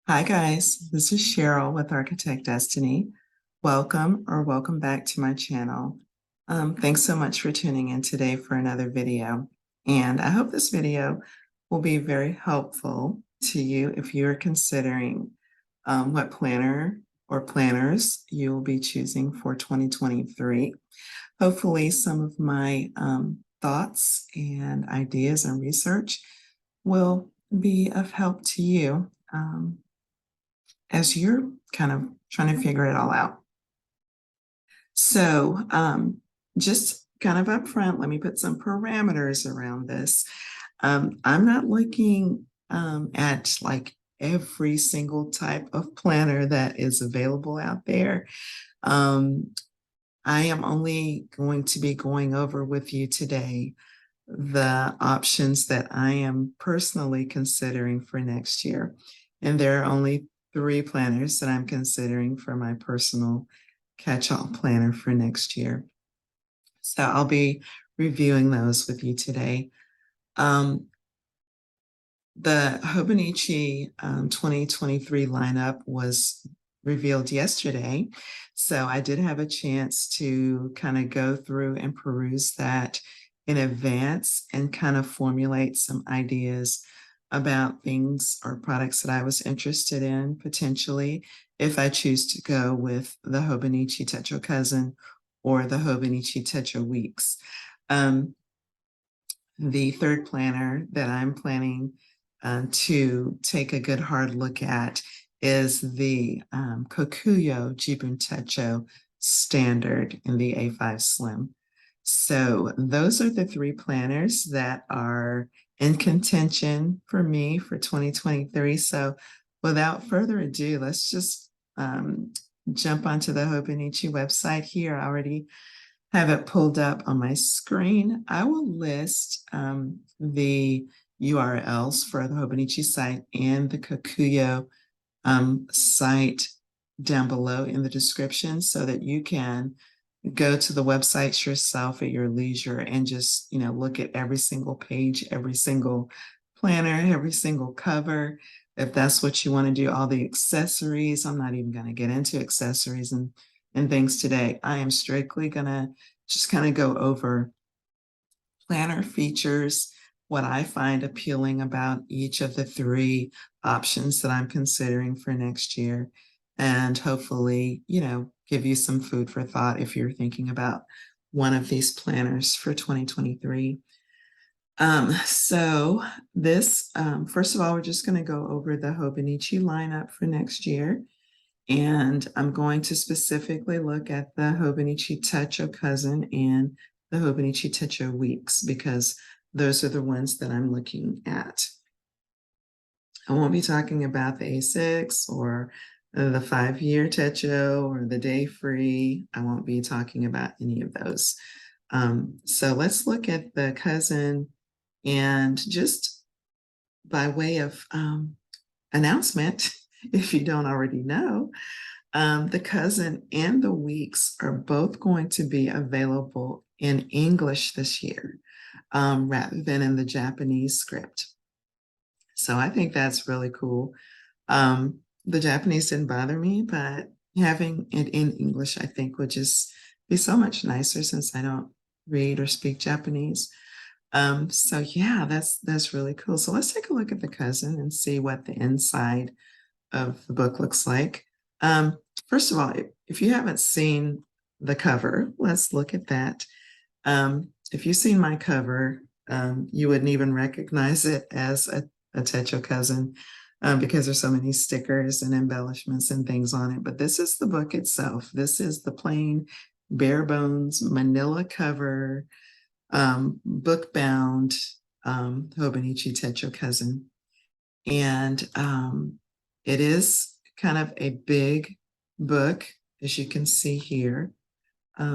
Hi guys, this is Cheryl with Architect Destiny. Welcome back to my channel. Thanks so much for tuning in today for another video. And I hope this video will be very helpful to you if you're considering what planner or planners you will be choosing for 2023. Hopefully some of my thoughts and ideas and research will be of help to you. As you're kind of trying to figure it all out. So, just kind of upfront, let me put some parameters around this. I'm not looking at like every single type of planner that is available out there. Um, I am only going to be going over with you today the options that I am personally considering for next year. And there are only three planners that I'm considering for my personal catch-all planner for next year. So I'll be reviewing those with you today. The Hobonichi 2023 lineup was revealed yesterday. So I did have a chance to kind of go through and peruse that in advance and kind of formulate some ideas about things or products that I was interested in potentially if I choose to go with the Hobonichi Techo Cousin or the Hobonichi Techo Weeks. The third planner that I'm planning to take a good hard look at is the Kokuyo Jibun Techo Standard in the A5 Slim. So those are the three planners that are in contention for me for 2023. So without further ado, let's just jump onto the Hobonichi website here. I already have it pulled up on my screen. I will list the URLs for the Hobonichi site and the Kokuyo site down below in the description so that you can go to the websites yourself at your leisure and just, look at every single page, every single planner, every single cover. If that's what you want to do, all the accessories. I'm not even going to get into accessories and things today. I am strictly going to just kind of go over planner features, what I find appealing about each of the three options that I'm considering for next year, and hopefully, give you some food for thought if you're thinking about one of these planners for 2023. So this, first of all, we're just going to go over the Hobonichi lineup for next year. And I'm going to specifically look at the Hobonichi Techo Cousin and the Hobonichi Techo Weeks because those are the ones that I'm looking at. I won't be talking about the A6 or the 5-year Techo or the day free. I won't be talking about any of those. So let's look at the Cousin, and just by way of announcement, if you don't already know, the Cousin and the Weeks are both going to be available in English this year rather than in the Japanese script. So I think that's really cool. The Japanese didn't bother me, but having it in English, I think, would just be so much nicer since I don't read or speak Japanese. So yeah, that's really cool. So let's take a look at the Cousin and see what the inside of the book looks like. First of all, if you haven't seen the cover, let's look at that. If you've seen my cover, you wouldn't even recognize it as a Techo Cousin because there's so many stickers and embellishments and things on it. But this is the book itself. This is the plain, bare bones, manila cover, book bound Hobonichi Techo Cousin. And it is kind of a big book, as you can see here,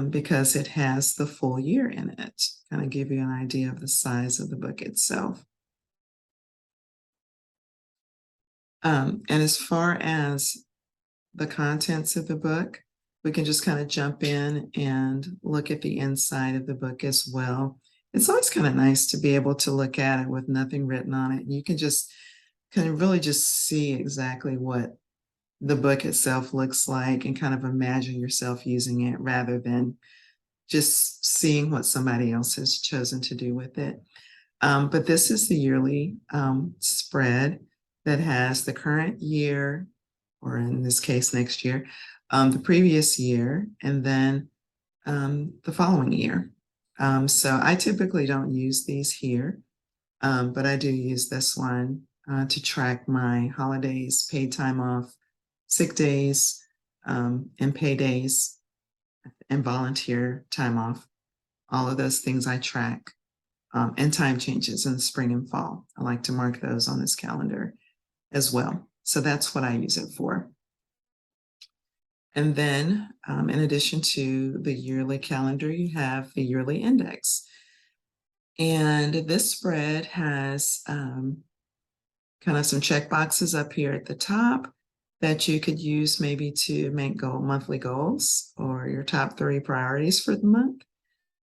because it has the full year in it. Kind of give you an idea of the size of the book itself. And as far as the contents of the book, we can just kind of jump in and look at the inside of the book as well. It's always kind of nice to be able to look at it with nothing written on it. And you can just can really just see exactly what the book itself looks like and kind of imagine yourself using it rather than just seeing what somebody else has chosen to do with it. But this is the yearly spread that has the current year, or in this case, next year, the previous year, and then the following year. So I typically don't use these here, but I do use this one to track my holidays, paid time off, sick days, and pay days, and volunteer time off. All of those things I track, and time changes in the spring and fall. I like to mark those on this calendar as well. So that's what I use it for. And then, in addition to the yearly calendar, you have the yearly index. And this spread has kind of some check boxes up here at the top that you could use maybe to make monthly goals or your top 3 priorities for the month.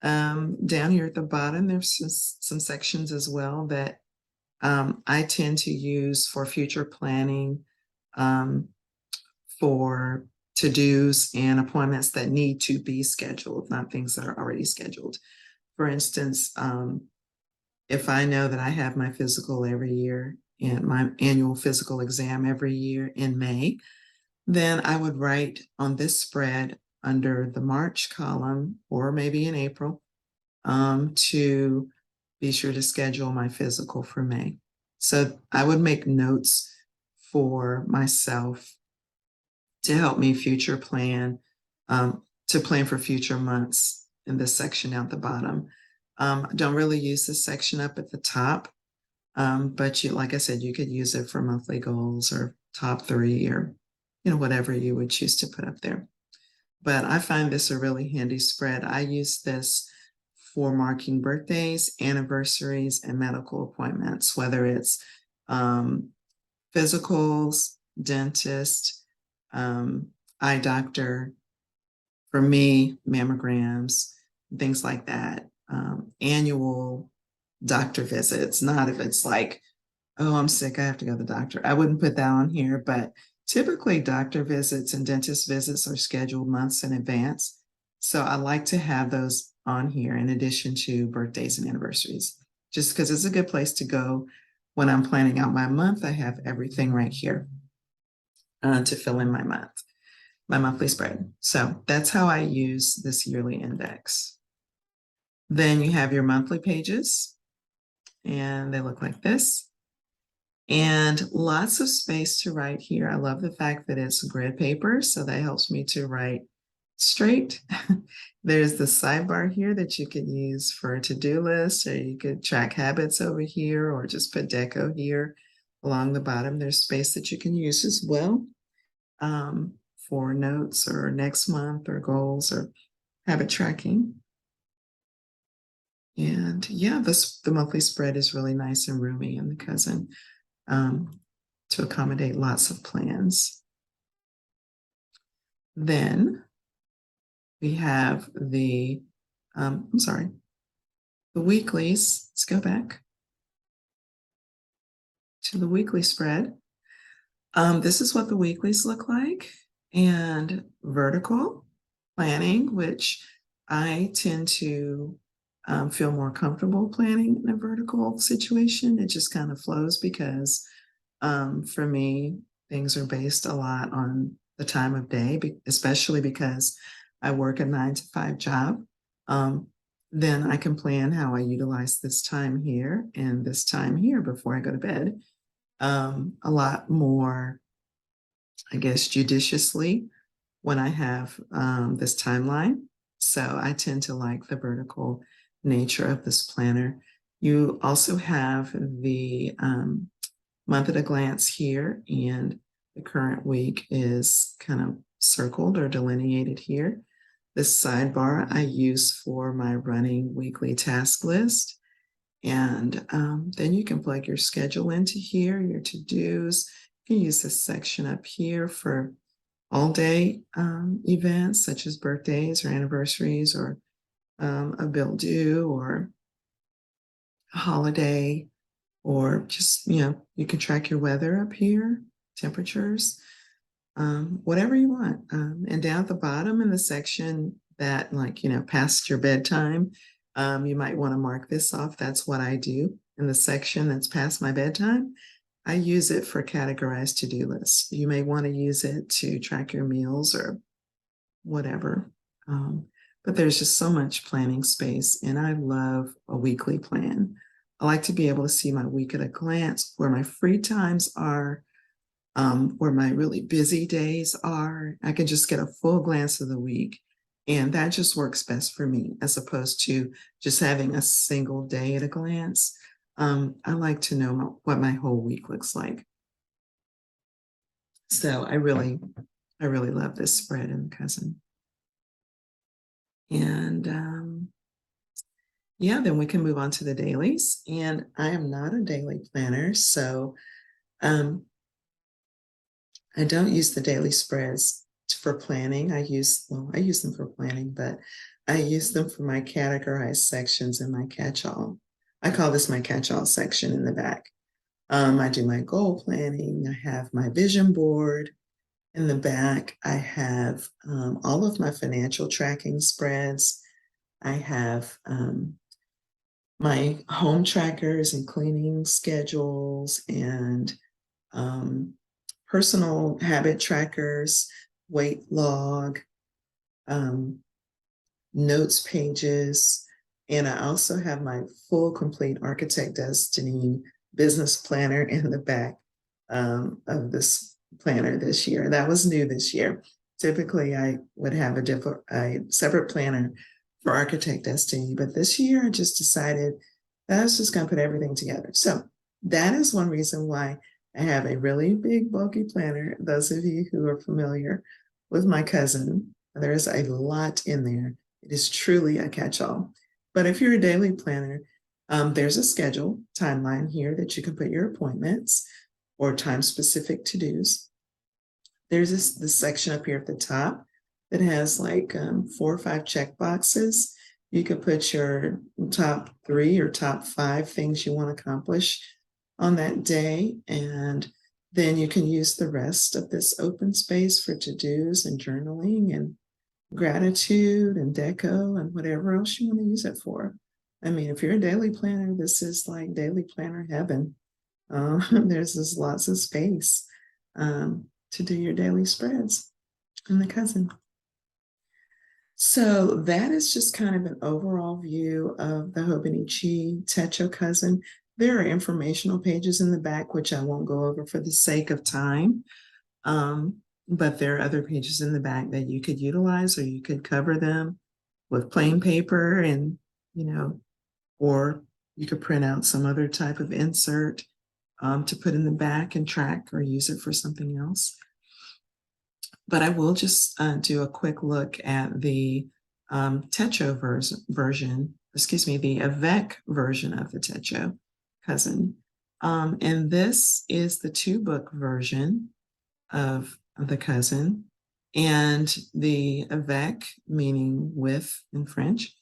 Down here at the bottom, there's some sections as well that I tend to use for future planning, for to-dos and appointments that need to be scheduled, not things that are already scheduled. For instance, if I know that I have my physical every year and my annual physical exam every year in May, then I would write on this spread under the March column, or maybe in April, to be sure to schedule my physical for May. So I would make notes for myself to help me future plan, to plan for future months in this section at the bottom. I don't really use this section up at the top, but like I said, you could use it for monthly goals or top 3 or, whatever you would choose to put up there. But I find this a really handy spread. I use this for marking birthdays, anniversaries, and medical appointments, whether it's physicals, dentist, eye doctor, for me, mammograms, things like that. Annual doctor visits, not if it's like, oh, I'm sick, I have to go to the doctor. I wouldn't put that on here, but typically doctor visits and dentist visits are scheduled months in advance. So I like to have those on here in addition to birthdays and anniversaries, just because it's a good place to go when I'm planning out my month. I have everything right here to fill in my monthly spread. So that's how I use this yearly index. Then you have your monthly pages, and they look like this. And lots of space to write here. I love the fact that it's grid paper, so that helps me to write straight. There's the sidebar here that you could use for a to-do list, or you could track habits over here, or just put deco here along the bottom. There's space that you can use as well for notes or next month or goals or habit tracking. And yeah, the monthly spread is really nice and roomy in the cousin, to accommodate lots of plans. Then we have the weeklies. Let's go back to the weekly spread. This is what the weeklies look like, and vertical planning, which I tend to feel more comfortable planning in a vertical situation. It just kind of flows because for me, things are based a lot on the time of day, especially because I work a 9-to-5 job. Then I can plan how I utilize this time here and this time here before I go to bed a lot more, I guess, judiciously when I have this timeline. So I tend to like the vertical nature of this planner. You also have the month at a glance here, and the current week is kind of circled or delineated here. This sidebar I use for my running weekly task list. And then you can plug your schedule into here, your to-dos. You can use this section up here for all day events such as birthdays or anniversaries, or a bill due, or a holiday, or just, you can track your weather up here, temperatures, whatever you want. And down at the bottom in the section that, like, past your bedtime, you might want to mark this off. That's what I do in the section that's past my bedtime. I use it for categorized to-do lists. You may want to use it to track your meals or whatever. But there's just so much planning space, and I love a weekly plan. I like to be able to see my week at a glance, where my free times are, where my really busy days are. I can just get a full glance of the week. And that just works best for me, as opposed to just having a single day at a glance. I like to know what my whole week looks like. So I really love this spread in Cousin. And yeah, then we can move on to the dailies. And I am not a daily planner, so I don't use the daily spreads for planning. I use them for planning, but I use them for my categorized sections in my catch-all. I call this my catch-all section in the back. I do my goal planning. I have my vision board in the back. I have all of my financial tracking spreads. I have my home trackers and cleaning schedules and personal habit trackers, weight log, notes pages, and I also have my full complete Architect Destiny business planner in the back of this planner this year. That was new this year. Typically, I would have a separate planner for Architect Destiny, but this year I just decided that I was just going to put everything together. So that is one reason why I have a really big, bulky planner. Those of you who are familiar with my cousin, there is a lot in there. It is truly a catch-all. But if you're a daily planner, there's a schedule timeline here that you can put your appointments or time-specific to-dos. There's this section up here at the top that has like 4 or 5 check boxes. You could put your top 3 or top 5 things you want to accomplish on that day, and then you can use the rest of this open space for to-dos and journaling and gratitude and deco and whatever else you want to use it for. I mean, if you're a daily planner, this is like daily planner heaven. There's just lots of space to do your daily spreads in the cousin. So that is just kind of an overall view of the Hobonichi Techo cousin. There are informational pages in the back, which I won't go over for the sake of time. But there are other pages in the back that you could utilize, or you could cover them with plain paper and, or you could print out some other type of insert to put in the back and track or use it for something else. But I will just do a quick look at the Techo version, excuse me, the Avec version of the Techo cousin. And this is the 2-book version of the cousin, and the Avec, meaning with in French,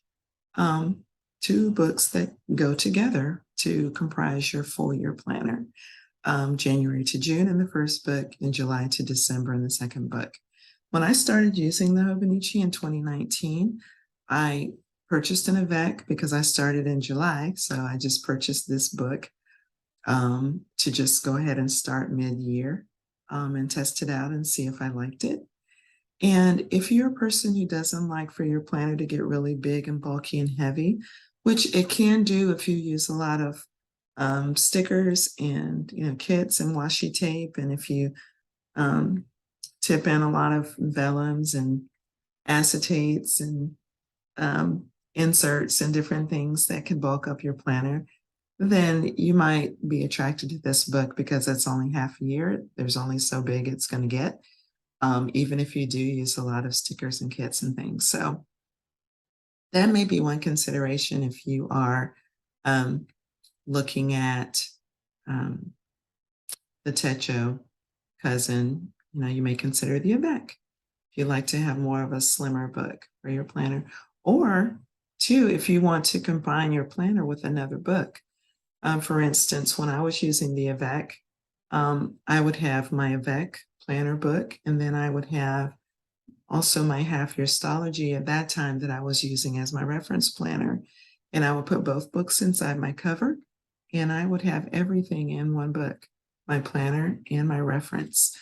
2 books that go together to comprise your full year planner. January to June in the first book, and July to December in the second book. When I started using the Hobonichi in 2019, I purchased an Avec because I started in July. So I just purchased this book to just go ahead and start mid-year and test it out and see if I liked it. And if you're a person who doesn't like for your planner to get really big and bulky and heavy, which it can do if you use a lot of stickers and kits and washi tape, and if you tip in a lot of vellums and acetates and inserts and different things that can bulk up your planner, then you might be attracted to this book because it's only half a year. There's only so big it's going to get, even if you do use a lot of stickers and kits and things. So that may be one consideration if you are looking at the Techo cousin. You may consider the Avec if you like to have more of a slimmer book for your planner, or 2, if you want to combine your planner with another book. For instance, when I was using the Avec, I would have my Avec planner book, and then I would have also my half year Stology at that time that I was using as my reference planner. And I would put both books inside my cover, and I would have everything in one book, my planner and my reference.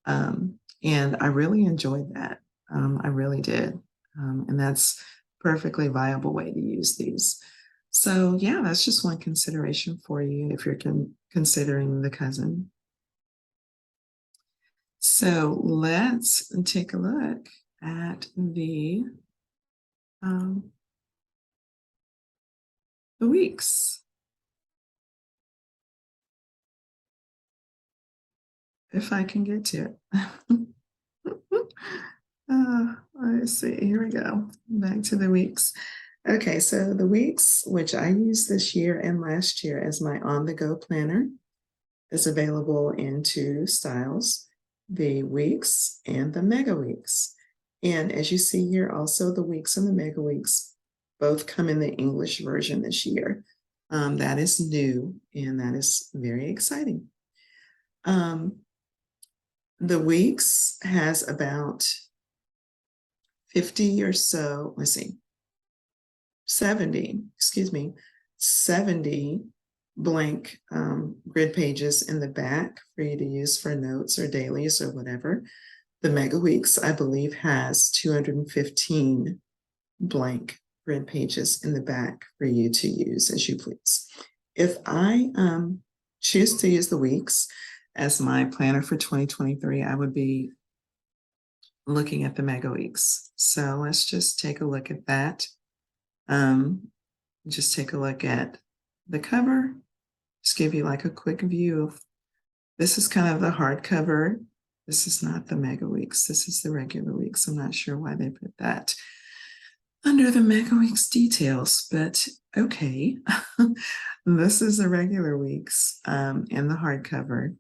And I really enjoyed that. I really did. And that's perfectly viable way to use these. So yeah, that's just one consideration for you if you're considering the cousin. So let's take a look at um, the weeks, if I can get to it. Let's see, here we go. Back to the weeks. Okay, so the weeks, which I used this year and last year as my on-the-go planner, is available in two styles, the weeks and the mega weeks. And as you see here, also the weeks and the mega weeks both come in the English version this year. That is new, and that is very exciting. The weeks has about 50 or so, let's see, 70, 70 blank grid pages in the back for you to use for notes or dailies or whatever. The Mega Weeks, I believe, has 215 blank grid pages in the back for you to use as you please. If I choose to use the weeks as my planner for 2023, I would be looking at the Mega Weeks. So let's just take a look at that. Just take a look at the cover. Just give you like a quick view of, this is kind of the hardcover. This is not the Mega Weeks. This is the regular weeks. I'm not sure why they put that under the Mega Weeks details, but okay. This is the regular weeks and the hardcover.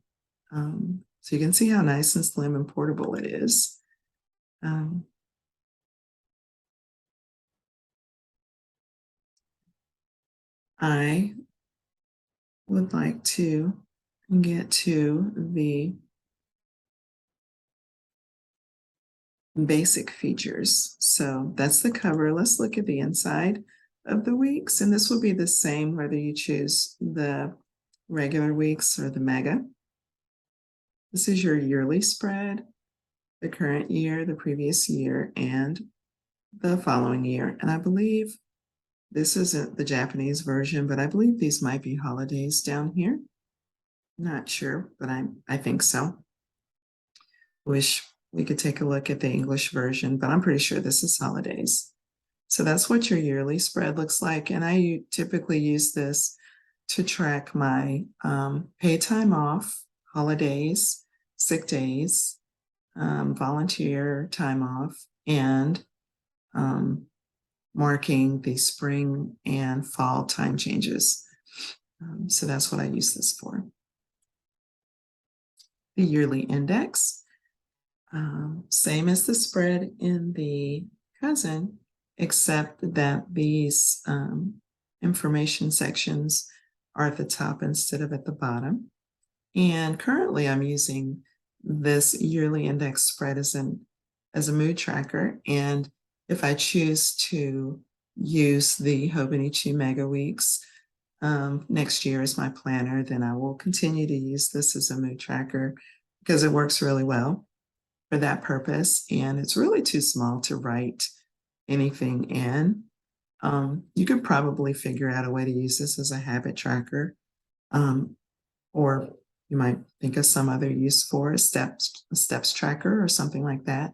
So you can see how nice and slim and portable it is. I would like to get to the basic features. So that's the cover. Let's look at the inside of the weeks. And this will be the same whether you choose the regular weeks or the mega. This is your yearly spread, the current year, the previous year, and the following year. And I believe this isn't the Japanese version, but I believe these might be holidays down here. Not sure, but I think so. Wish we could take a look at the English version, but I'm pretty sure this is holidays. So that's what your yearly spread looks like. And I typically use this to track my paid time off, holidays, sick days, volunteer time off, and marking the spring and fall time changes. So that's what I use this for. The yearly index. Same as the spread in the cousin, except that these information sections are at the top instead of at the bottom. And currently I'm using this yearly index spread as a mood tracker. And if I choose to use the Hobonichi Mega Weeks next year as my planner, then I will continue to use this as a mood tracker because it works really well for that purpose. And it's really too small to write anything in. You could probably figure out a way to use this as a habit tracker, or you might think of some other use for a steps tracker or something like that.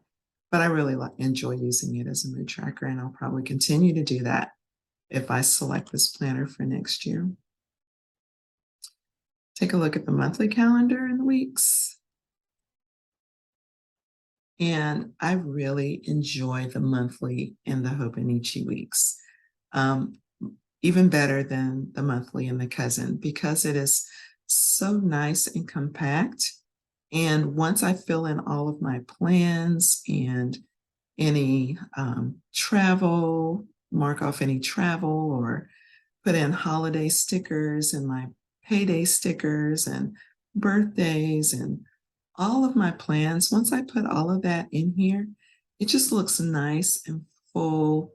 But I really enjoy using it as a mood tracker, and I'll probably continue to do that if I select this planner for next year. Take a look at the monthly calendar and the weeks. And I really enjoy the monthly and the Hobonichi weeks, even better than the monthly and the cousin, because it is so nice and compact. And once I fill in all of my plans and any travel, mark off any travel or put in holiday stickers and my payday stickers and birthdays and all of my plans. Once I put all of that in here, it just looks nice and full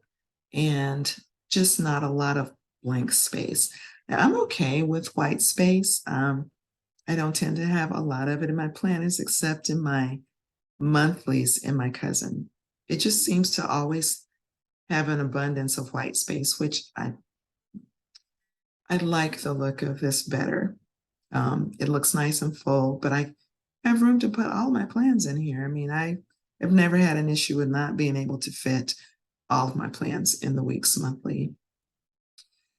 and just not a lot of blank space. Now, I'm okay with white space. I don't tend to have a lot of it in my planners except in my monthlies in my cousin. It just seems to always have an abundance of white space, which I like the look of this better. It looks nice and full, but I have room to put all my plans in here. I mean, I have never had an issue with not being able to fit all of my plans in the week's monthly.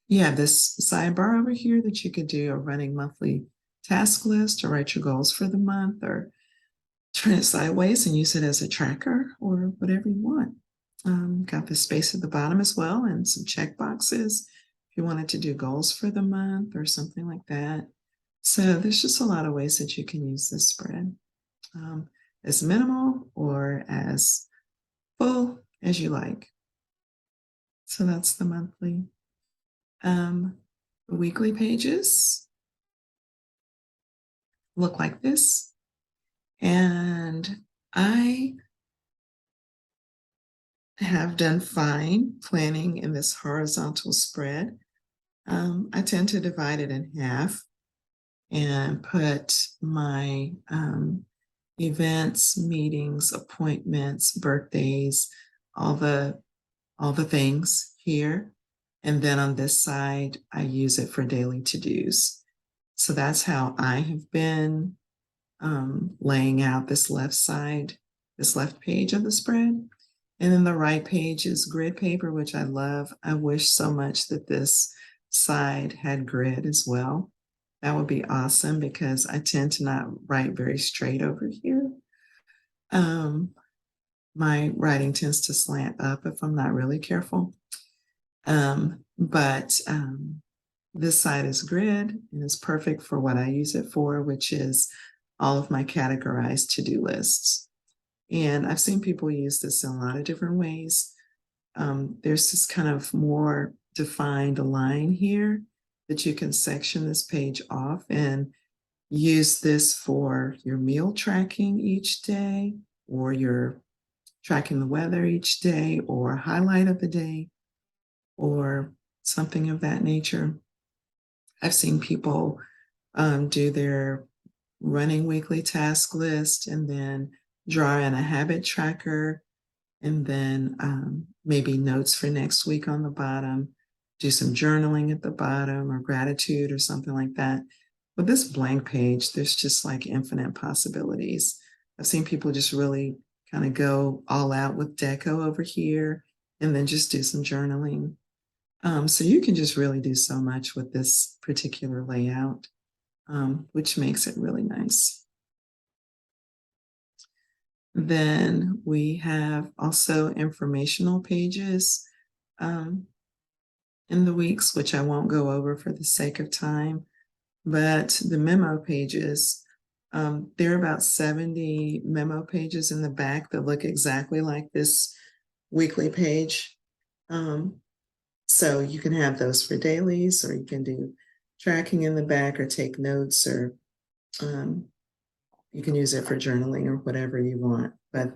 You have this sidebar over here that you could do a running monthly task list or write your goals for the month or turn it sideways and use it as a tracker or whatever you want. Got the space at the bottom as well and some check boxes if you wanted to do goals for the month or something like that. So there's just a lot of ways that you can use this spread, as minimal or as full as you like. So that's the monthly. The weekly pages look like this. And I have done fine planning in this horizontal spread. I tend to divide it in half and put my events, meetings, appointments, birthdays, all the things here. And then on this side, I use it for daily to-dos. So that's how I have been laying out this left side, this left page of the spread. And then the right page is grid paper, which I love. I wish so much that this side had grid as well. That would be awesome because I tend to not write very straight over here. My writing tends to slant up if I'm not really careful. But this side is grid and it's perfect for what I use it for, which is all of my categorized to-do lists. And I've seen people use this in a lot of different ways. There's this kind of more defined line here that you can section this page off and use this for your meal tracking each day, or your tracking the weather each day, or highlight of the day, or something of that nature. I've seen people do their running weekly task list and then draw in a habit tracker and then maybe notes for next week on the bottom, do some journaling at the bottom or gratitude or something like that. With this blank page, there's just like infinite possibilities. I've seen people just really kind of go all out with deco over here and then just do some journaling. So you can just really do so much with this particular layout, which makes it really nice. Then we have also informational pages in the weeks, which I won't go over for the sake of time, but the memo pages, there are about 70 memo pages in the back that look exactly like this weekly page. So you can have those for dailies, or you can do tracking in the back or take notes, or you can use it for journaling or whatever you want. But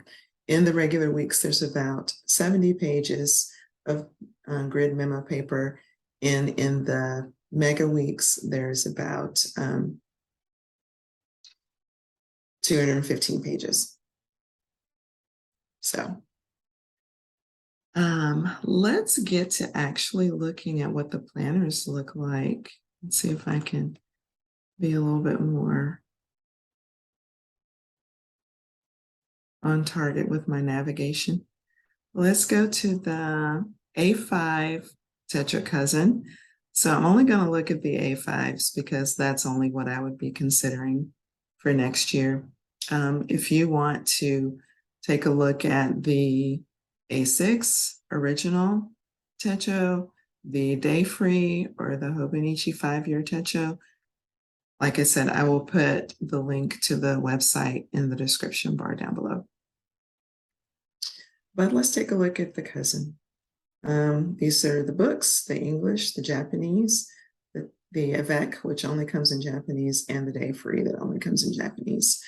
in the regular weeks, there's about 70 pages of grid memo paper. And in the mega weeks, there's about 215 pages. So let's get to actually looking at what the planners look like. Let's see if I can be a little bit more on target with my navigation. Let's go to the A5 Tetra Cousin. So I'm only going to look at the A5s because that's only what I would be considering for next year. If you want to take a look at the A6 original Techo, the Day Free, or the Hobonichi 5-year Techo, like I said, I will put the link to the website in the description bar down below. But let's take a look at the cousin. These are the books, the English, the Japanese, the avec, which only comes in Japanese, and the Day Free that only comes in Japanese.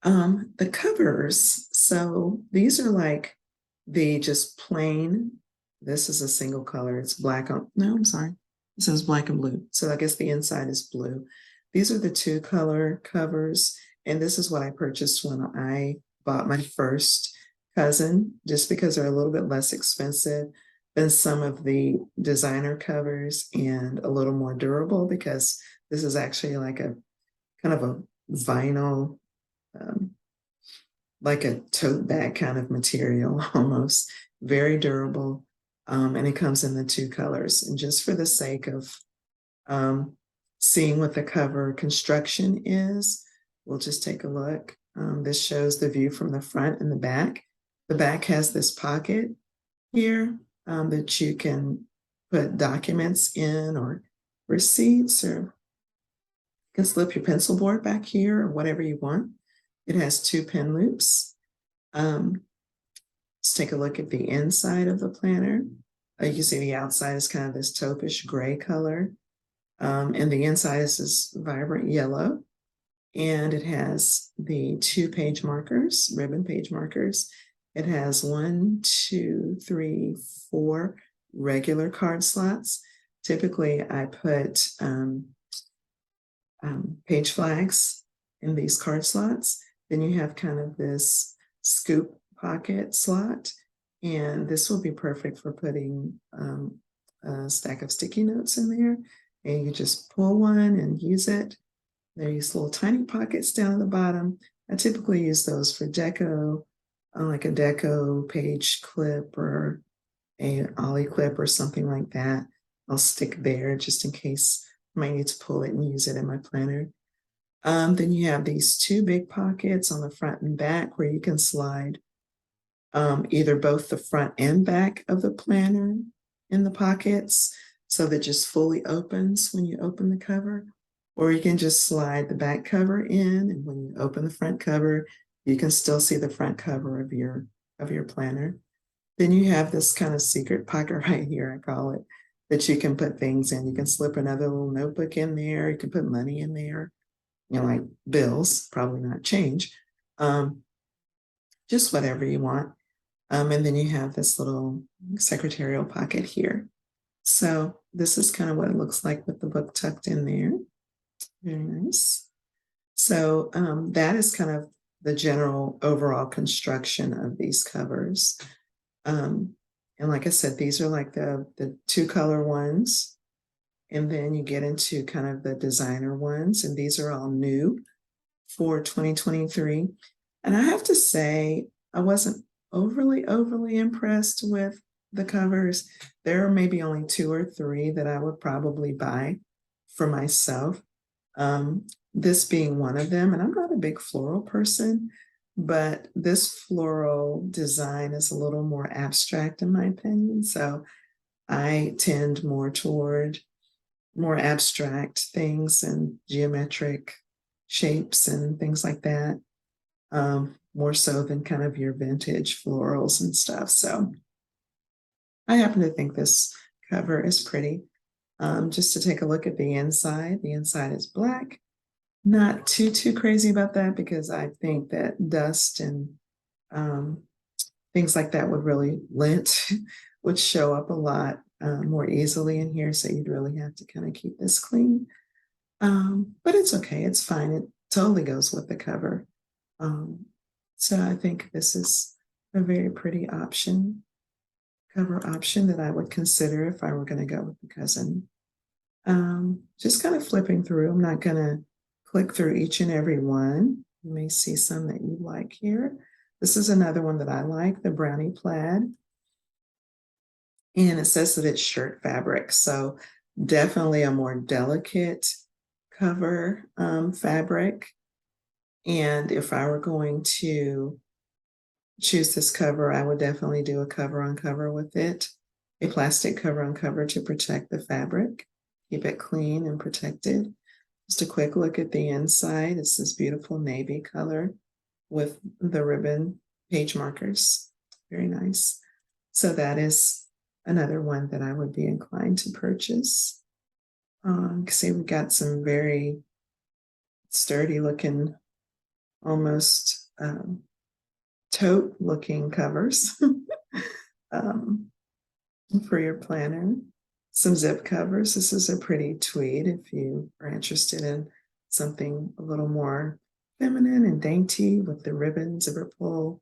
The covers, so these are like the just plain, this is a single color, it's black on, no, I'm sorry, it says black and blue. So I guess the inside is blue. These are the two color covers, and this is what I purchased when I bought my first cousin, just because they're a little bit less expensive than some of the designer covers and a little more durable, because this is actually like a kind of a vinyl, um, like a tote bag kind of material almost, very durable. And it comes in the two colors. And just for the sake of seeing what the cover construction is, we'll just take a look. This shows the view from the front and the back. The back has this pocket here that you can put documents in, or receipts, or you can slip your pencil board back here, or whatever you want. It has two pen loops. Let's take a look at the inside of the planner. You can see the outside is kind of this taupish gray color. And the inside is this vibrant yellow. And it has the 2 page markers, ribbon page markers. It has 1, 2, 3, 4 regular card slots. Typically, I put page flags in these card slots. Then you have kind of this scoop pocket slot, and this will be perfect for putting a stack of sticky notes in there. And you just pull one and use it. There's little tiny pockets down at the bottom. I typically use those for deco, like a deco page clip or a ollie clip or something like that. I'll stick there just in case I might need to pull it and use it in my planner. Then you have these 2 big pockets on the front and back where you can slide either both the front and back of the planner in the pockets, so that just fully opens when you open the cover, or you can just slide the back cover in, and when you open the front cover, you can still see the front cover of your planner. Then you have this kind of secret pocket right here, I call it, that you can put things in. You can slip another little notebook in there. You can put money in there, like bills, probably not change, just whatever you want. And then you have this little secretarial pocket here. So this is kind of what it looks like with the book tucked in there. Very nice. So that is kind of the general overall construction of these covers. And like I said, these are like the 2 color ones. And then you get into kind of the designer ones, and these are all new for 2023. And I have to say, I wasn't overly impressed with the covers. There are maybe only 2 or 3 that I would probably buy for myself. This being one of them, and I'm not a big floral person, but this floral design is a little more abstract in my opinion. So I tend more toward more abstract things and geometric shapes and things like that, more so than kind of your vintage florals and stuff. So I happen to think this cover is pretty. Just to take a look at the inside is black. Not too crazy about that, because I think that dust and things like that would really lint would show up a lot more easily in here. So you'd really have to kind of keep this clean. But it's okay, it's fine. It totally goes with the cover. So I think this is a very pretty cover option that I would consider if I were going to go with the cousin. Just kind of flipping through. I'm not going to click through each and every one. You may see some that you like here. This is another one that I like, the brownie plaid. And it says that it's shirt fabric. So definitely a more delicate cover fabric. And if I were going to choose this cover, I would definitely do a cover on cover with it, a plastic cover on cover to protect the fabric, keep it clean and protected. Just a quick look at the inside. It's this beautiful navy color with the ribbon page markers. Very nice. So that is another one that I would be inclined to purchase. See, we've got some very sturdy looking, almost tote looking covers um, for your planner. Some zip covers. This is a pretty tweed if you are interested in something a little more feminine and dainty with the ribbon zipper pull.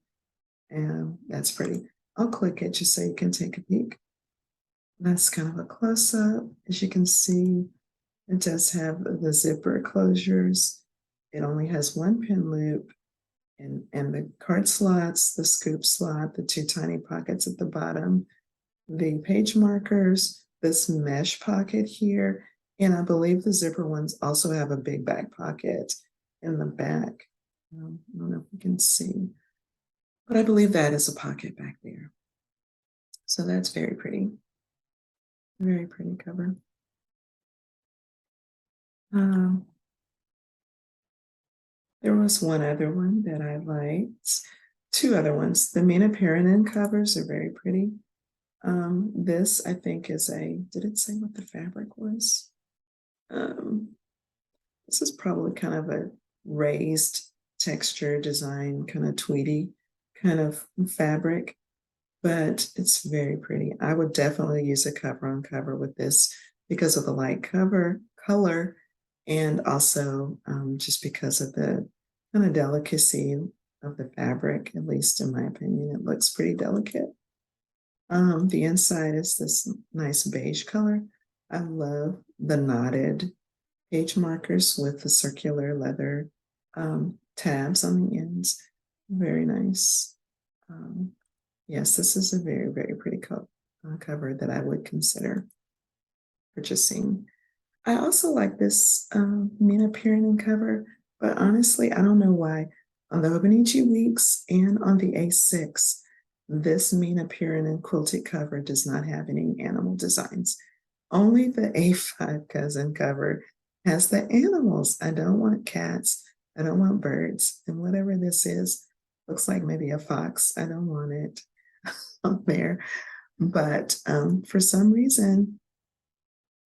And that's pretty. I'll click it just so you can take a peek. That's kind of a close up. As you can see, it does have the zipper closures. It only has one pin loop and the card slots, the scoop slot, the two tiny pockets at the bottom, the page markers, this mesh pocket here, and I believe the zipper ones also have a big back pocket in the back. I don't know if you can see, but I believe that is a pocket back there. So that's very pretty. Very pretty cover. There was one other one that I liked. Two other ones. The Mina Paranin covers are very pretty. This I think is did it say what the fabric was? This is probably kind of a raised texture design, kind of tweedy kind of fabric, but it's very pretty. I would definitely use a cover on cover with this because of the light color, and also just because of the kind of delicacy of the fabric, at least in my opinion. It looks pretty delicate. The inside is this nice beige color. I love the knotted page markers with the circular leather tabs on the ends. Very nice. Yes, this is a very, very pretty cover that I would consider purchasing. I also like this Mina Pyrenean cover, but honestly, I don't know why. On the Hobonichi Weeks and on the A6, this Mina Pyrenean quilted cover does not have any animal designs. Only the A5 cousin cover has the animals. I don't want cats. I don't want birds. And whatever this is, looks like maybe a fox. I don't want it on there. But for some reason,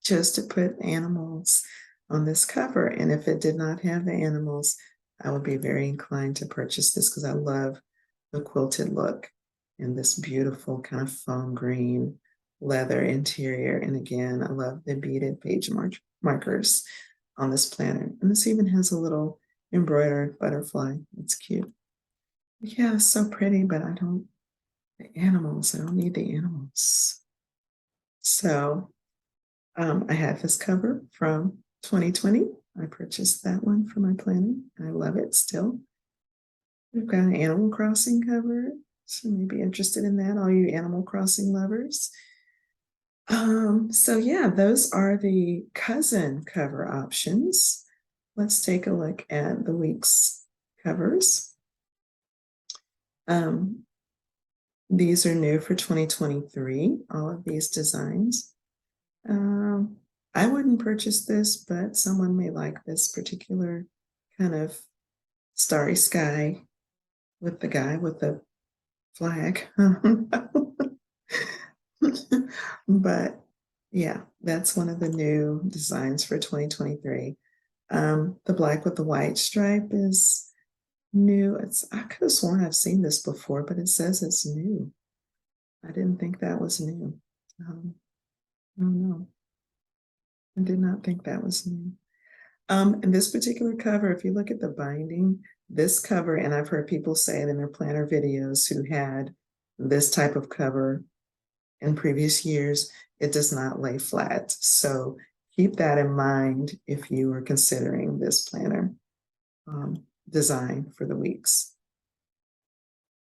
chose to put animals on this cover. And if it did not have the animals, I would be very inclined to purchase this because I love the quilted look and this beautiful kind of foam green leather interior. And again, I love the beaded page markers on this planner. And this even has a little embroidered butterfly. It's cute. Yeah, so pretty, but the animals, I don't need the animals. So I have this cover from 2020. I purchased that one for my planning. I love it still. We've got an Animal Crossing cover, so you may be interested in that, all you Animal Crossing lovers. So yeah, those are the cousin cover options. Let's take a look at the week's covers. These are new for 2023, all of these designs. I wouldn't purchase this, but someone may like this particular kind of starry sky with the guy with the flag. But yeah, that's one of the new designs for 2023. The black with the white stripe is new. I could have sworn I've seen this before, but it says it's new. I didn't think that was new. I don't know. I did not think that was new. And this particular cover, if you look at the binding, this cover, and I've heard people say it in their planner videos who had this type of cover in previous years, it does not lay flat. So keep that in mind if you are considering this planner design for the weeks.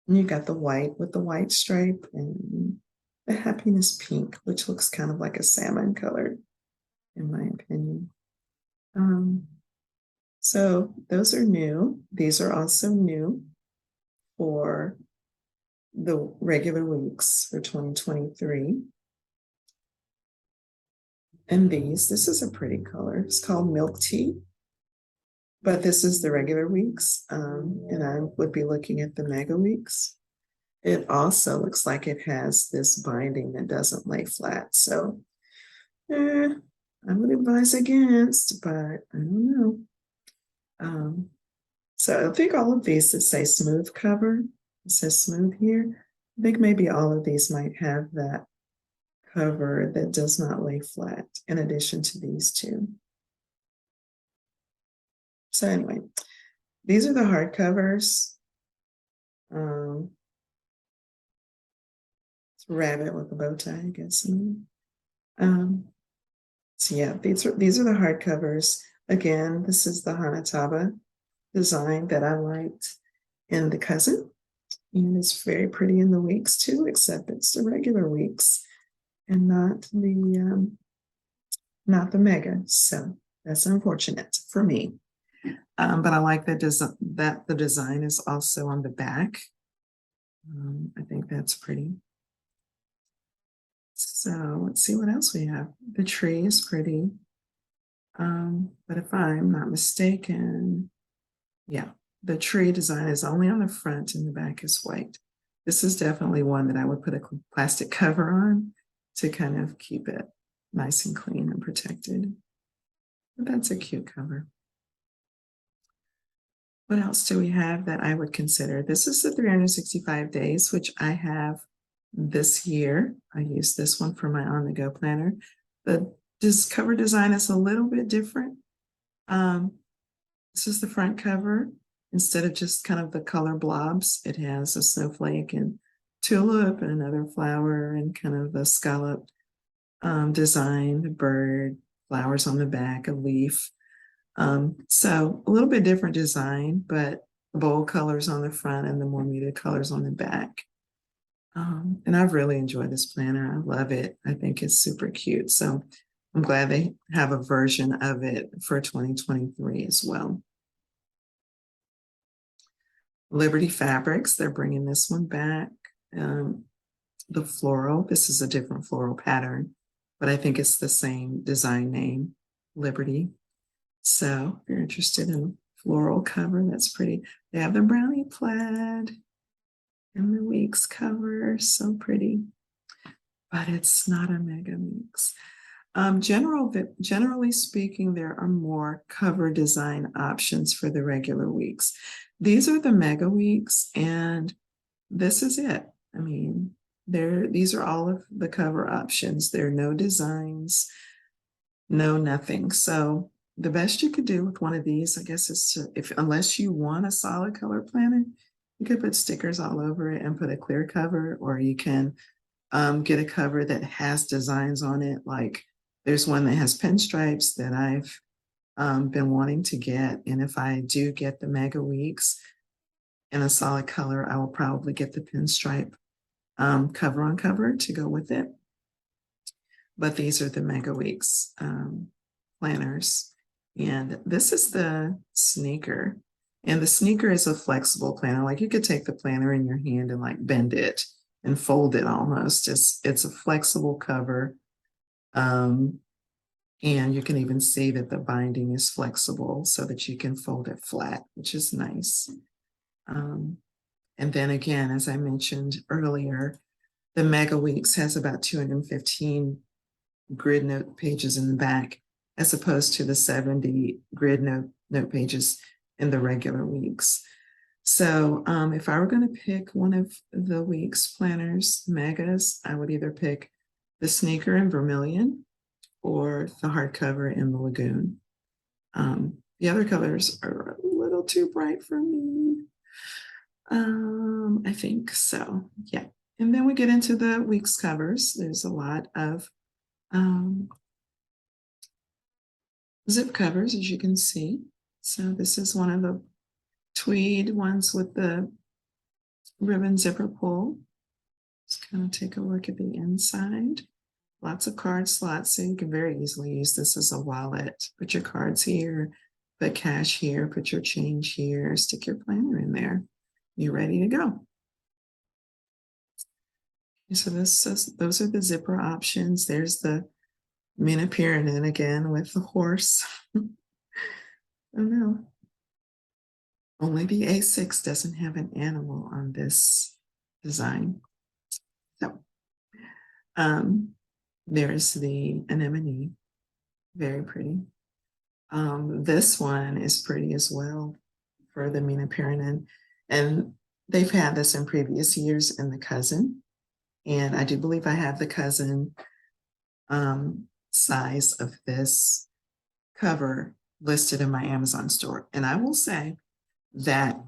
And you got the white with the white stripe and the happiness pink, which looks kind of like a salmon color, in my opinion. So those are new. These are also new for the regular weeks for 2023. And this is a pretty color. It's called Milk Tea, but this is the regular weeks. And I would be looking at the mega weeks. It also looks like it has this binding that doesn't lay flat. So I would advise against, but I don't know. Um, so I think all of these that say smooth cover, it says smooth here. I think maybe all of these might have that cover that does not lay flat in addition to these two. So anyway, these are the hard covers. It's a rabbit with a bow tie, I guess. Um, so yeah, these are the hard covers. Again, this is the Hanataba design that I liked in the cousin. And it's very pretty in the weeks too, except it's the regular weeks and not the mega. So that's unfortunate for me. But I like that the design is also on the back. I think that's pretty. So let's see what else we have. The tree is pretty. But if I'm not mistaken, yeah, the tree design is only on the front and the back is white. This is definitely one that I would put a plastic cover on to kind of keep it nice and clean and protected. But that's a cute cover. What else do we have that I would consider? This is the 365 days, which I have this year. I use this one for my on-the-go planner. This cover design is a little bit different. This is the front cover. Instead of just kind of the color blobs, it has a snowflake and tulip and another flower and kind of a scalloped design, a bird, flowers on the back, a leaf. So a little bit different design, but the bold colors on the front and the more muted colors on the back. And I've really enjoyed this planner. I love it. I think it's super cute. So I'm glad they have a version of it for 2023 as well. Liberty Fabrics, they're bringing this one back. The floral, this is a different floral pattern, but I think it's the same design name, Liberty. So if you're interested in floral cover, that's pretty. They have the brownie plaid and the weeks cover, so pretty. But it's not a mega mix. Generally speaking, there are more cover design options for the regular weeks. These are the mega weeks, and this is it. I mean, these are all of the cover options. There are no designs, no nothing. So the best you could do with one of these, I guess, is unless you want a solid color planner, you could put stickers all over it and put a clear cover, or you can get a cover that has designs on it. Like there's one that has pinstripes that I've been wanting to get. And if I do get the mega weeks in a solid color, I will probably get the pinstripe cover on cover to go with it. But these are the mega weeks planners. And this is the sneaker. And the sneaker is a flexible planner. Like you could take the planner in your hand and like bend it and fold it almost. It's a flexible cover. And you can even see that the binding is flexible so that you can fold it flat, which is nice. And then again, as I mentioned earlier, the Mega Weeks has about 215 grid note pages in the back, as opposed to the 70 grid note pages in the regular weeks. So if I were going to pick one of the week's planners, megas, I would either pick the sneaker in vermilion or the hardcover in the lagoon. The other colors are a little too bright for me. I think so. Yeah. And then we get into the week's covers. There's a lot of zip covers, as you can see. So this is one of the tweed ones with the ribbon zipper pull. Just kind of take a look at the inside. Lots of card slots, so you can very easily use this as a wallet. Put your cards here, put cash here, put your change here, stick your planner in there. You're ready to go. So those are the zipper options. There's the mini pyramid again with the horse. Oh no. Only the A6 doesn't have an animal on this design. So um, there's the anemone, very pretty. This one is pretty as well for the Mina Perinin. And they've had this in previous years in the cousin. And I do believe I have the cousin size of this cover listed in my Amazon store. And I will say that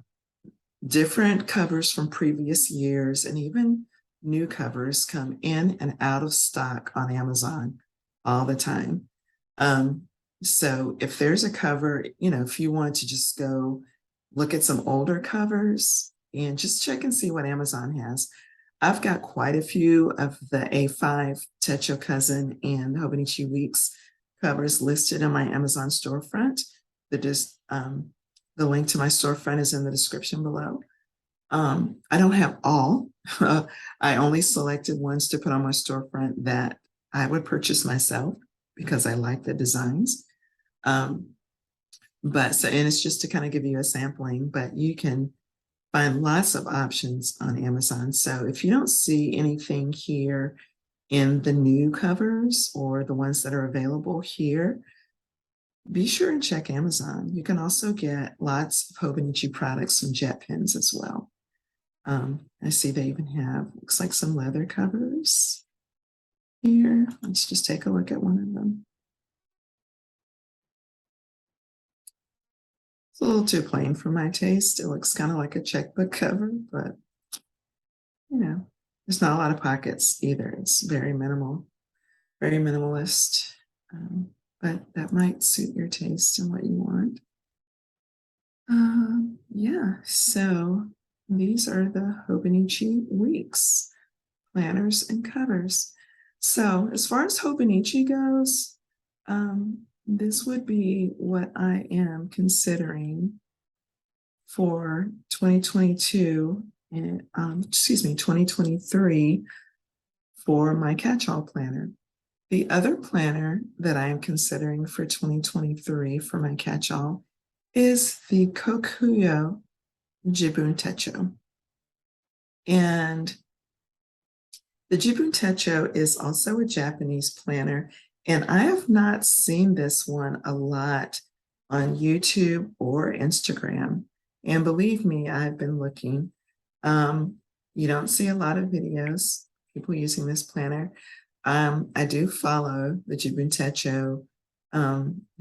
different covers from previous years and even new covers come in and out of stock on Amazon all the time. So if there's a cover, if you want to just go look at some older covers and just check and see what Amazon has. I've got quite a few of the A5 Techo Cousin and Hobonichi Weeks covers listed in my Amazon storefront. The link to my storefront is in the description below. I don't have all. I only selected ones to put on my storefront that I would purchase myself because I like the designs. And it's just to kind of give you a sampling, but you can find lots of options on Amazon. So if you don't see anything here in the new covers or the ones that are available here, be sure and check Amazon. You can also get lots of Hobonichi products and jet pens as well. I see they even have, looks like some leather covers here. Let's just take a look at one of them. It's a little too plain for my taste. It looks kind of like a checkbook cover, but there's not a lot of pockets either. It's very minimal, very minimalist. But that might suit your taste and what you want. Yeah, so these are the Hobonichi Weeks planners and covers. So as far as Hobonichi goes, this would be what I am considering for 2022 and 2023 for my catch-all planner. The other planner that I am considering for 2023 for my catch-all is the Kokuyo Jibun Techo. And the Jibun Techo is also a Japanese planner, and I have not seen this one a lot on YouTube or Instagram. And believe me, I've been looking. You don't see a lot of videos, people using this planner. I do follow the Jibun Techo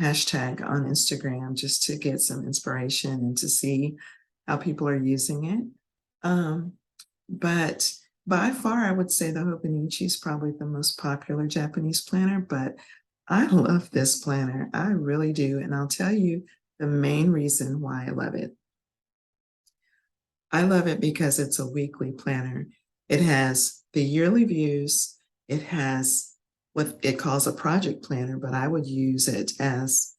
hashtag on Instagram just to get some inspiration and to see how people are using it. But by far, I would say the Hobonichi is probably the most popular Japanese planner, but I love this planner. I really do. And I'll tell you the main reason why I love it. I love it because it's a weekly planner. It has the yearly views. It has what it calls a project planner, but I would use it as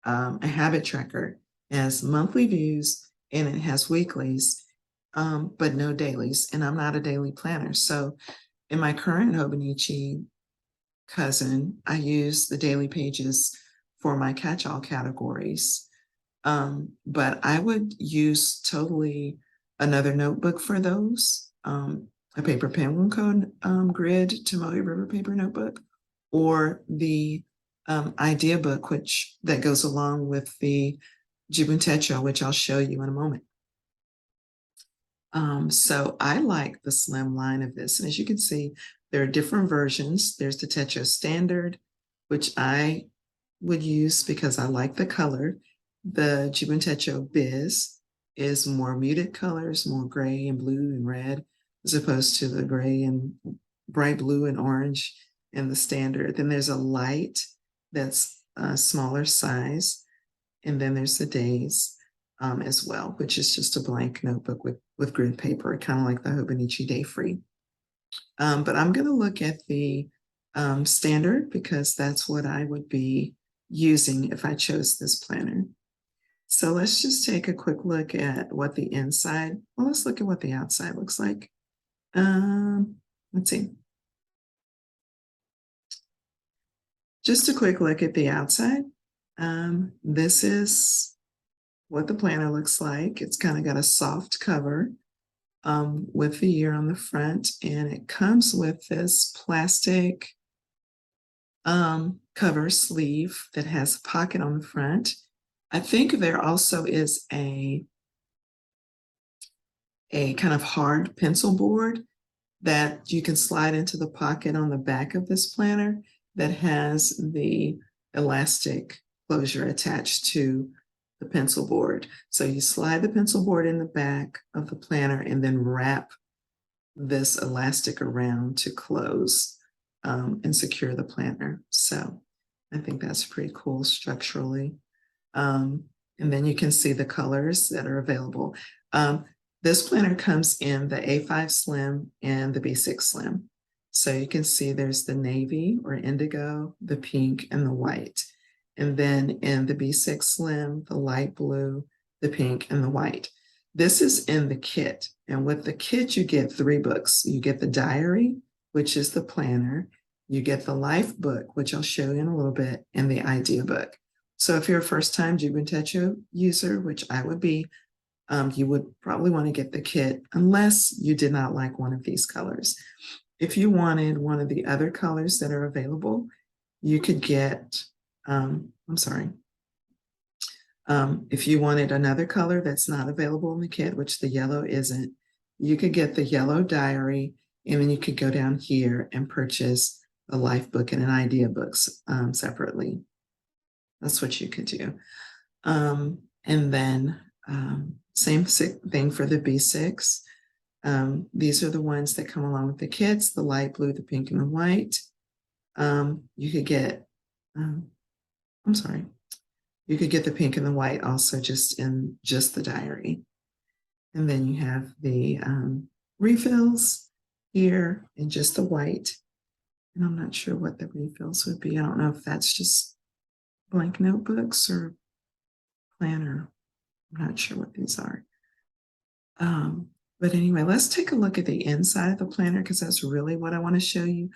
a habit tracker. It has monthly views and it has weeklies, but no dailies. And I'm not a daily planner. So in my current Hobonichi cousin, I use the daily pages for my catch-all categories. But I would use totally another notebook for those, a paper pen code grid Tomoe River paper notebook, or the idea book, that goes along with the Jibun Techo, which I'll show you in a moment. So I like the slim line of this. And as you can see, there are different versions. There's the Techo Standard, which I would use because I like the color. The Jibun Techo Biz is more muted colors, more gray and blue and red, as opposed to the gray and bright blue and orange in the standard. Then there's a light that's a smaller size. And then there's the days as well, which is just a blank notebook with grid paper, kind of like the Hobonichi Day Free. But I'm going to look at the standard because that's what I would be using if I chose this planner. So let's just take a quick look at what the inside, well, let's look at what the outside looks like. Let's see. Just a quick look at the outside. This is what the planner looks like. It's kind of got a soft cover. with the year on the front, and it comes with this plastic cover sleeve that has a pocket on the front. I think there also is a kind of hard pencil board that you can slide into the pocket on the back of this planner that has the elastic closure attached to the pencil board. So you slide the pencil board in the back of the planner and then wrap this elastic around to close and secure the planner. So I think that's pretty cool structurally. And then you can see the colors that are available. This planner comes in the A5 Slim and the B6 Slim. So you can see there's the navy or indigo, the pink, and the white. And then in the B6 Slim, the light blue, the pink, and the white. This is in the kit. And with the kit, you get 3 books. You get the diary, which is the planner. You get the life book, which I'll show you in a little bit, and the idea book. So if you're a first-time Jibun Techo user, which I would be, you would probably want to get the kit unless you did not like one of these colors. If you wanted one of the other colors that are available, you could get, if you wanted another color that's not available in the kit, which the yellow isn't, you could get the yellow diary, and then you could go down here and purchase a life book and an idea books separately. That's what you could do. And then same thing for the B6. These are the ones that come along with the kits, the light blue, the pink, and the white. You could get, you could get the pink and the white also just in just the diary. And then you have the refills here in just the white. And I'm not sure what the refills would be. I don't know if that's just blank notebooks or planner. I'm not sure what these are. But anyway, let's take a look at the inside of the planner because that's really what I want to show you.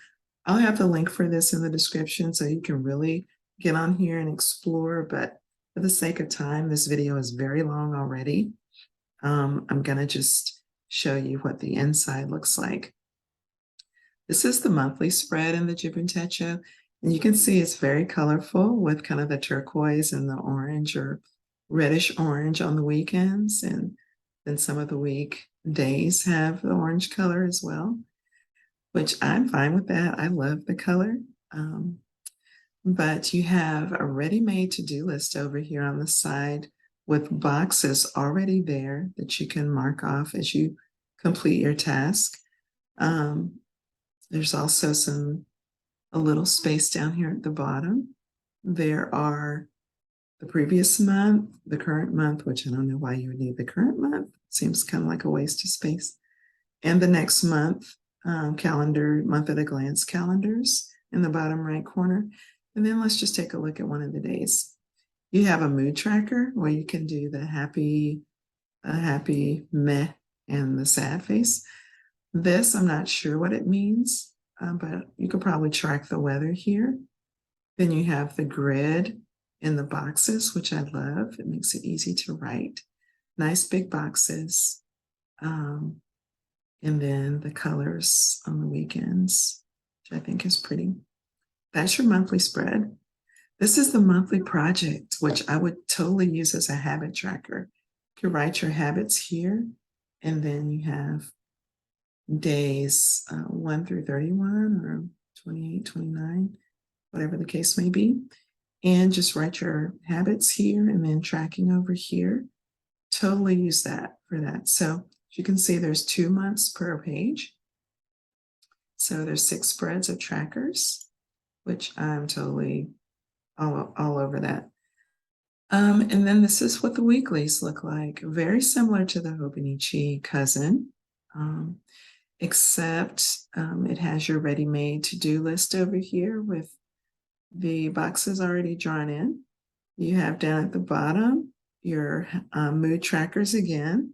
I'll have the link for this in the description so you can really get on here and explore. But for the sake of time, this video is very long already. I'm going to just show you what the inside looks like. This is the monthly spread in the Jibun Techo. And you can see it's very colorful with kind of the turquoise and the orange or reddish orange on the weekends. And then some of the weekdays have the orange color as well, which I'm fine with that. I love the color. But you have a ready-made to-do list over here on the side with boxes already there that you can mark off as you complete your task. There's also a little space down here at the bottom. There are the previous month, the current month, which I don't know why you would need the current month. Seems kind of like a waste of space. And the next month calendar, month at a glance calendars in the bottom right corner. And then let's just take a look at one of the days. You have a mood tracker where you can do the happy, meh, and the sad face. This, I'm not sure what it means, but you could probably track the weather here. Then you have the grid in the boxes, which I love. It makes it easy to write. Nice big boxes. And then the colors on the weekends, which I think is pretty. That's your monthly spread. This is the monthly project, which I would totally use as a habit tracker. You can write your habits here, and then you have days 1 through 31 or 28, 29, whatever the case may be. And just write your habits here and then tracking over here. Totally use that for that. So as you can see, there's 2 months per page. So there's 6 spreads of trackers, which I'm totally all over that. And then this is what the weeklies look like. Very similar to the Hobonichi cousin, except it has your ready-made to-do list over here with the boxes already drawn in. You have down at the bottom your mood trackers again,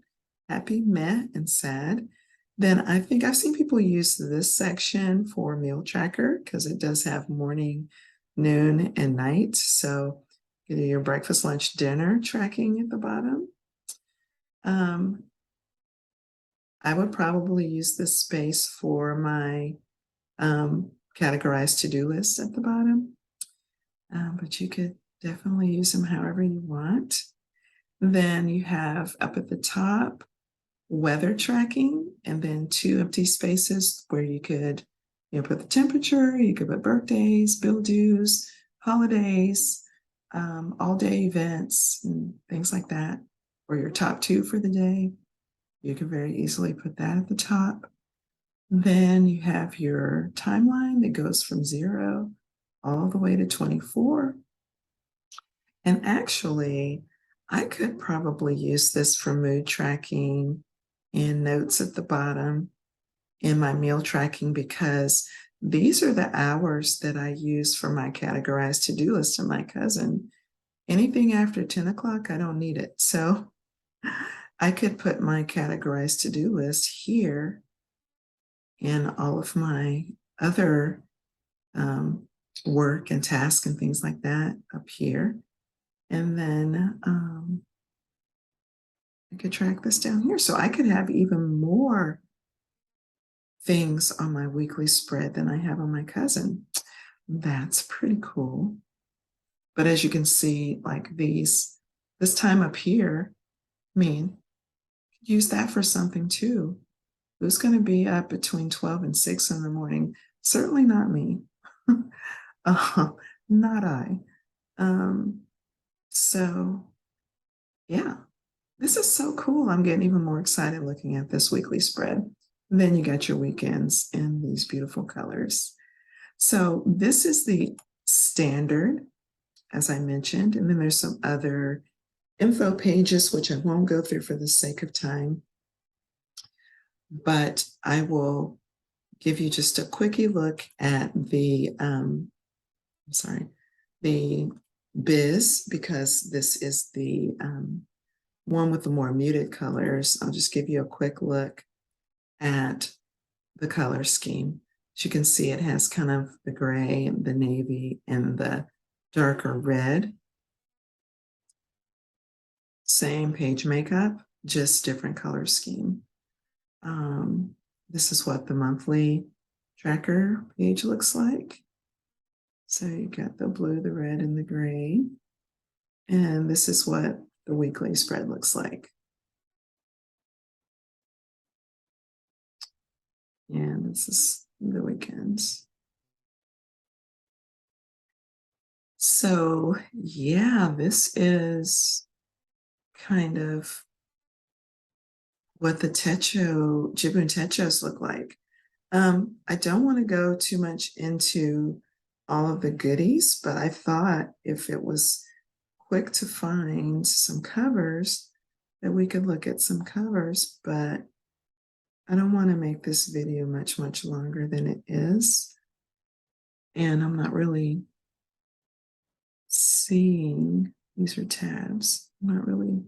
happy, meh, and sad. Then I think I've seen people use this section for meal tracker because it does have morning, noon, and night. So you do your breakfast, lunch, dinner tracking at the bottom. I would probably use this space for my categorized to-do list at the bottom, but you could definitely use them however you want. Then you have up at the top weather tracking, and then two empty spaces where you could put the temperature, you could put birthdays, bill dues, holidays, all day events, and things like that, or your top two for the day. You can very easily put that at the top. Then you have your timeline that goes from 0 all the way to 24. And actually, I could probably use this for mood tracking and notes at the bottom in my meal tracking, because these are the hours that I use for my categorized to-do list and my cousin. Anything after 10 o'clock, I don't need it. So I could put my categorized to-do list here and all of my other work and tasks and things like that up here. And then I could track this down here. So I could have even more things on my weekly spread than I have on my cousin. That's pretty cool. But as you can see, like this time up here, I mean, use that for something too. Who's going to be up between 12 and 6 in the morning? Certainly not me. Not I. So yeah, this is so cool. I'm getting even more excited looking at this weekly spread. And then you got your weekends in these beautiful colors. So this is the standard, as I mentioned, and then there's some other info pages, which I won't go through for the sake of time, but I will give you just a quickie look at the, the Biz, because this is the one with the more muted colors. I'll just give you a quick look at the color scheme. As you can see, it has kind of the gray, the navy, and the darker red. Same page makeup, just different color scheme. This is what the monthly tracker page looks like. So you got the blue, the red, and the gray. And this is what the weekly spread looks like. And this is the weekends. So yeah, this is kind of what the Jibun Techos look like. I don't want to go too much into all of the goodies, but I thought if it was quick to find some covers, that we could look at some covers, but I don't want to make this video much longer than it is. And I'm not really seeing, these are tabs, I'm not really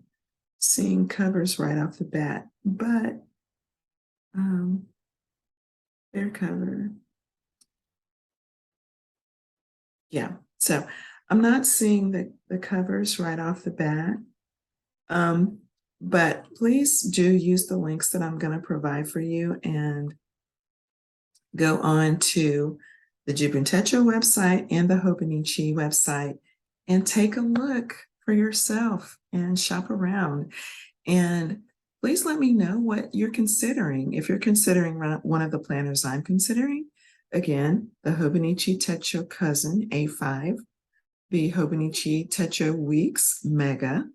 seeing covers right off the bat, but their cover. Yeah, so I'm not seeing the covers right off the bat. But please do use the links that I'm going to provide for you and go on to the Jibun Techo website and the Hobonichi website and take a look for yourself and shop around. And please let me know what you're considering. If you're considering one of the planners I'm considering, again, the Hobonichi Techo Cousin A5, the Hobonichi Techo Weeks Mega,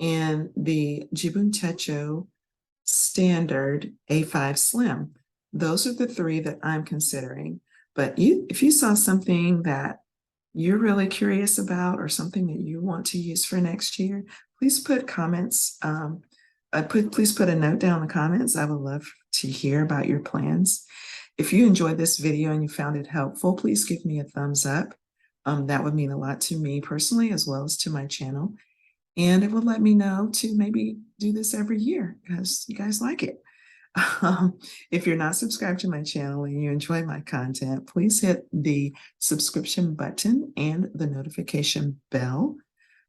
and the Jibun Techo Standard A5 Slim. Those are the three that I'm considering. But if you saw something that you're really curious about or something that you want to use for next year, please put comments. Please put a note down in the comments. I would love to hear about your plans. If you enjoyed this video and you found it helpful, please give me a thumbs up. That would mean a lot to me personally, as well as to my channel. And it would let me know to maybe do this every year because you guys like it. If you're not subscribed to my channel and you enjoy my content, please hit the subscription button and the notification bell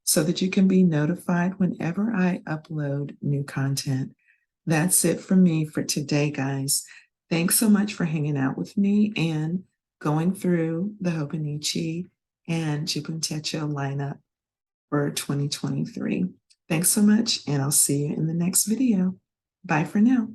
so that you can be notified whenever I upload new content. that's it for me for today, guys. Thanks so much for hanging out with me and going through the Hobonichi and Jibun Techo lineup for 2023. Thanks so much, and I'll see you in the next video. Bye for now.